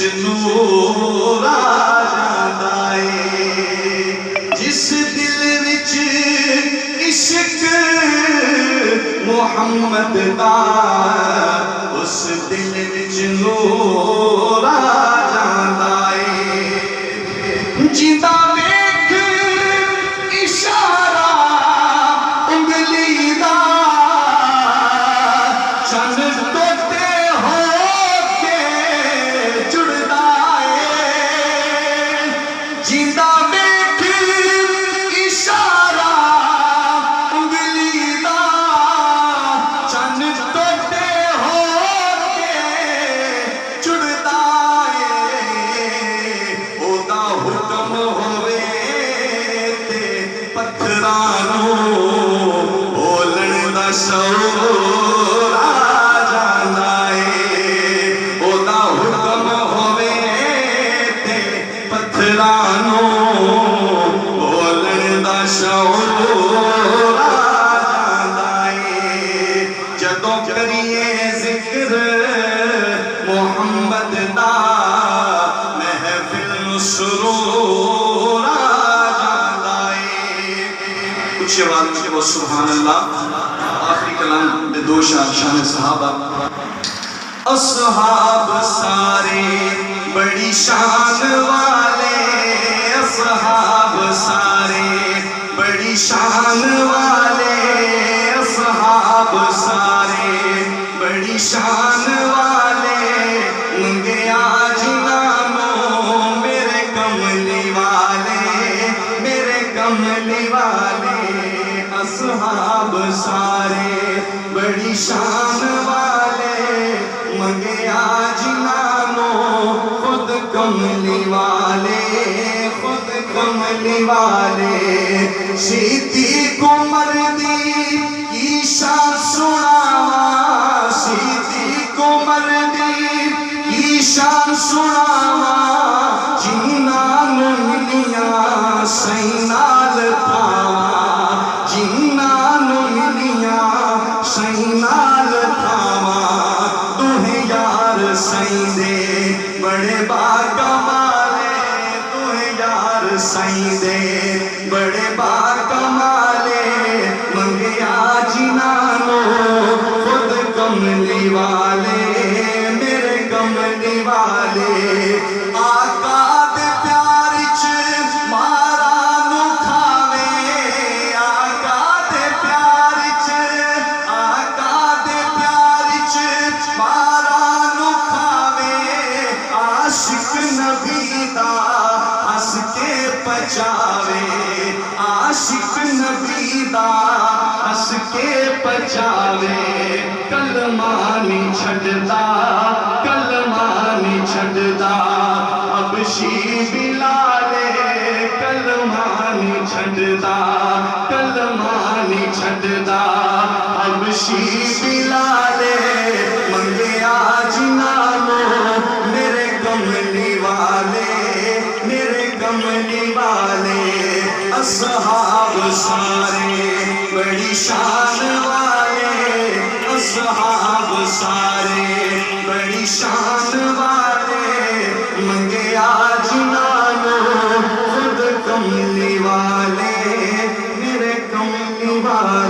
نور آ جاندا ہے جس دل وچ عشق محمد دا اس دل وچ نور آ جاندا ہے جیندا ویکھ اشارہ انگلی دا چند ٹوٹے ہو کے جڑدا ہے جیندا ویکھ اشارہ انگلی دا چند ٹوٹے ہو کے جڑدا ہے او دا حکم ہوے تے پتھراں نوں بولن دا شعور آ جاندا ہے او دا حکم ہوے تے پتھراں نوں بولن دا شعور آ جاندا ہے جدوں کریے ذکر محمد دا محفل سرور آ جاندا ہے کچھ آواز میں وہ سبحان اللہ آخری کلام دے دو شان صحابہ اصحاب سارے بڑی شان والے اصحاب سارے بڑی شان والے اصحاب سارے بڑی شان والے منگے آج ناموں میرے کملی والے میرے کملی والے اصحاب سارے بڑی شان والے منگے آج ناموں خود کملی والے خود کملی والے صدیق عمر دی کی شان سناواں صدیق عمر دی کی شان سناواں جنہاں نوں ملیاں سائیں نال تھاواں جنہاں نوں ملیاں سائیں نال تھاواں تہیں یار سائیں دے بڑے باکمالے تہیں یار سائیں دے بڑے باکمالے منگیا جنہاں نوں خود کملی والے میرے کملی والے آقا دے پیار وچ مارا نو کھاوے آقا دے پیار وچ آقا دے پیار وچ مارا نو کھاوے عاشق نبی دا ہس کے پچاوے عاشق نبی دا ہس کے پچاوے کلمہ نہیں چھڈدا کلمہ نہیں چھڈدا حبشی بلالے کلمہ نہیں چھڈدا کلمہ نہیں چھڈدا حبشی بلالے منگیا جنہاں نوں میرے کملی والے میرے کملی والے اصحاب سارے بڑی شان والے اصحاب سارے بڑی شان والے منگیا جنہاں نوں خود کملی والے میرے کملی والے